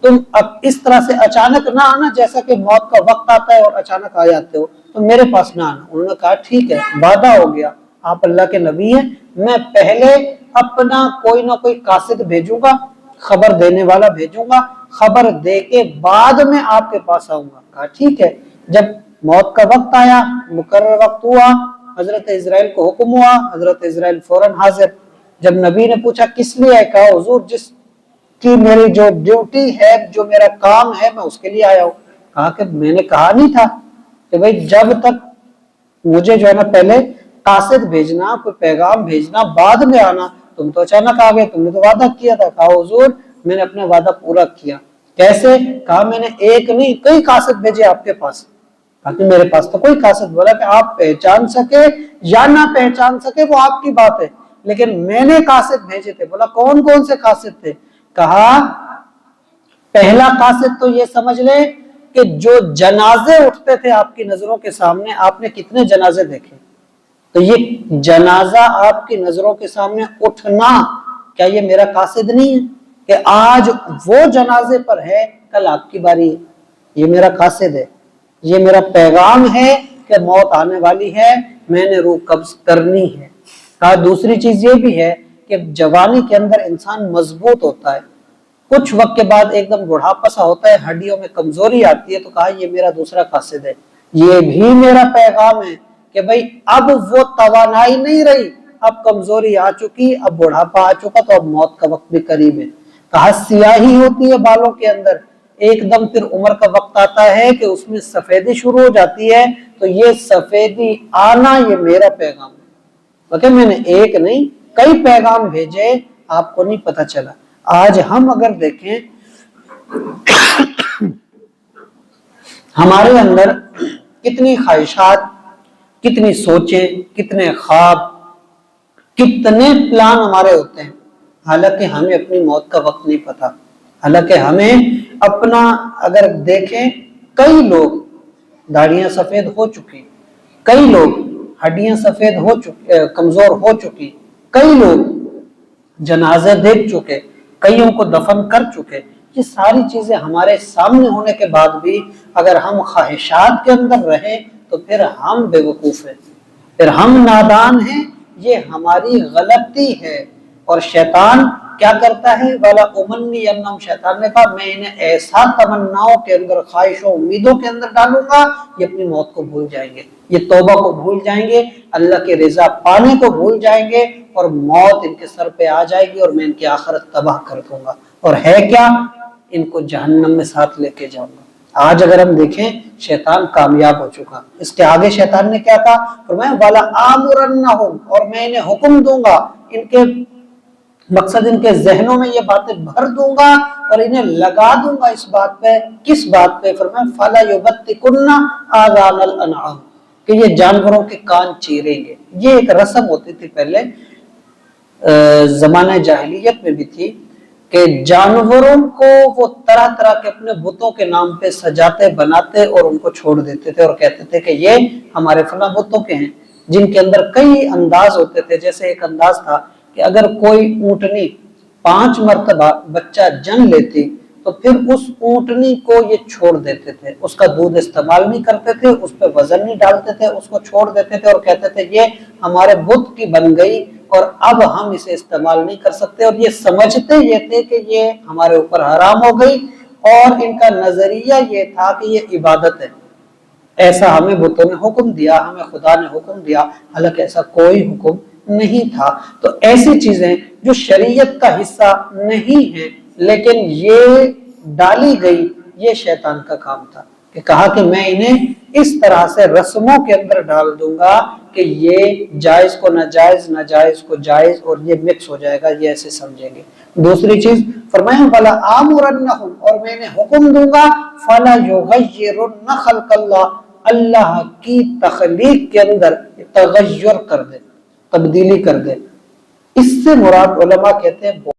तुम अब इस तरह से अचानक ना आना, जैसा कि मौत का वक्त आता है और अचानक आ जाते हो, तो मेरे पास ना आना। उन्होंने कहा ठीक है, वादा हो गया, आप अल्लाह के नबी हैं, मैं पहले अपना कोई ना कोई कासिद भेजूंगा, खबर देने वाला भेजूंगा, खबर दे के बाद में आपके पास आऊंगा। कहा ठीक है। जब मौत का वक्त आया, मुकर्रर वक्त हुआ, हजरत इजराइल को हुक्म हुआ, हजरत इजराइल फौरन हाजिर। जब नबी ने पूछा किस लिए है, कहा हुजूर जिस कि मेरी जो ड्यूटी है, जो मेरा काम है, मैं उसके लिए आया हूँ। कहा कि मैंने कहा नहीं था कि भाई जब तक मुझे जो है ना पहले कासिद भेजना, कोई पैगाम भेजना, बाद में आना, तुम तो अचानक आ गए, तुमने तो वादा किया था। कहा हुजूर मैंने अपना वादा पूरा किया। कैसे? कहा मैंने एक नहीं कई कासिद भेजे आपके पास। कहा कि मेरे पास तो कोई कासिद। बोला कि आप पहचान सके या ना पहचान सके वो आपकी बात है, लेकिन मैंने कासिद भेजे थे। बोला कौन कौन से कासिद थे? कहा पहला कासिद तो ये समझ ले कि जो जनाजे उठते थे आपकी नजरों के सामने, आपने कितने जनाजे देखे, तो ये जनाजा आपकी नजरों के सामने उठना, क्या ये मेरा कासिद नहीं है कि आज वो जनाजे पर है, कल आपकी बारी है? ये मेरा कासिद है, ये मेरा पैगाम है कि मौत आने वाली है, मैंने रूह कब्ज करनी है। कहा दूसरी चीज ये भी है कि जवानी के अंदर इंसान मजबूत होता है, कुछ वक्त के बाद एकदम बुढ़ापा सा होता है, हड्डियों में कमजोरी आती है। तो कहा ये मेरा दूसरा कासिद है, ये भी मेरा पैगाम है कि भाई अब वो तवानाई नहीं रही, अब कमजोरी आ चुकी, अब बुढ़ापा आ चुका, तो अब मौत का वक्त भी करीब है। कहा सियाही होती है बालों के अंदर, एकदम फिर उम्र का वक्त आता है कि उसमें सफेदी शुरू हो जाती है, तो ये सफेदी आना ये मेरा पैगाम है। तो मैंने एक नहीं कई पैगाम भेजे, आपको नहीं पता चला। आज हम अगर देखें हमारे अंदर कितनी ख्वाहिशात, कितनी सोचें, कितने ख्वाब, कितने प्लान हमारे होते हैं, हालांकि हमें अपनी मौत का वक्त नहीं पता। हालांकि हमें अपना अगर देखें, कई लोग दाढ़ियां सफेद हो चुकी, कई लोग हड्डियां सफेद हो चुकी, कमजोर हो चुकी, कई लोग जनाजे देख चुके, कईयों को दफन कर चुके। ये सारी चीजें हमारे सामने होने के बाद भी अगर हम ख्वाहिशात के अंदर रहे तो फिर हम बेवकूफ हैं, फिर हम नादान हैं, ये हमारी गलती है। और शैतान क्या करता है, वाला उमन्नी अन्नम, शैतान ने कहा मैं इन्हें ऐसा तमन्नाओं के अंदर, ख्वाहिशों, उम्मीदों के अंदर डालूंगा, ये अपनी मौत को भूल जाएंगे, ये तौबा को भूल जाएंगे, अल्लाह के रिजा पाने को भूल जाएंगे, और मौत इनके सर पे आ जाएगी और मैं इनकी आखिरत तबाह कर दूंगा। और है क्या, इनको जहन्नम में साथ लेके जाऊंगा। आज अगर हम देखें शैतान कामयाब हो चुका। इसके आगे शैतान ने क्या कहा, फरमाया वाला आमुरन्नहुम, और मैं इन्हें हुक्म दूंगा, इनके मकसद इनके जहनों में ये बातें भर दूंगा और इन्हें लगा दूंगा इस बात पे। किस बात पे? फरमाया फला युबत्तिकुन्ना आज़ानल अनआम, कि ये जानवरों के कान चीरेंगे। ये एक रस्म होती थी पहले, जमाने जाहिलियत में भी थी, कि जानवरों को वो तरह तरह के अपने बुतों के नाम पे सजाते, बनाते और उनको छोड़ देते थे और कहते थे कि ये हमारे फला बुतों के हैं, जिनके अंदर कई अंदाज होते थे। जैसे एक अंदाज था कि अगर कोई ऊंटनी 5 मरतबा बच्चा जन्म लेती तो फिर उस ऊंटनी को ये छोड़ देते थे, उसका दूध इस्तेमाल नहीं करते थे, उस पर वजन नहीं डालते थे, उसको छोड़ देते थे और कहते थे ये हमारे बुत की बन गई और अब हम इसे इस्तेमाल नहीं कर सकते। और ये समझते ये थे कि ये हमारे ऊपर हराम हो गई, और इनका नजरिया ये था कि ये इबादत है, ऐसा हमें बुतों ने हुक्म दिया, हमें खुदा ने हुक्म दिया, हालांकि ऐसा कोई हुक्म नहीं था। तो ऐसी चीजें जो शरीयत का हिस्सा नहीं है लेकिन ये डाली गई, ये शैतान का काम था कि कहा कि मैं इन्हें इस तरह से रस्मों के अंदर डाल दूंगा कि ये जायज को नाजायज, नाजायज को जायज, और ये मिक्स हो जाएगा, ये ऐसे समझेंगे। दूसरी चीज फरमाया वाला आमुरन्नहुम, और मैं इन्हें हुक्म दूंगा फला युगय्यिरुन्न खल्क़ल्लाह, अल्लाह की तख्लीक के अंदर तगय्युर कर दे, तब्दीली कर दे। इससे मुराद उलमा कहते हैं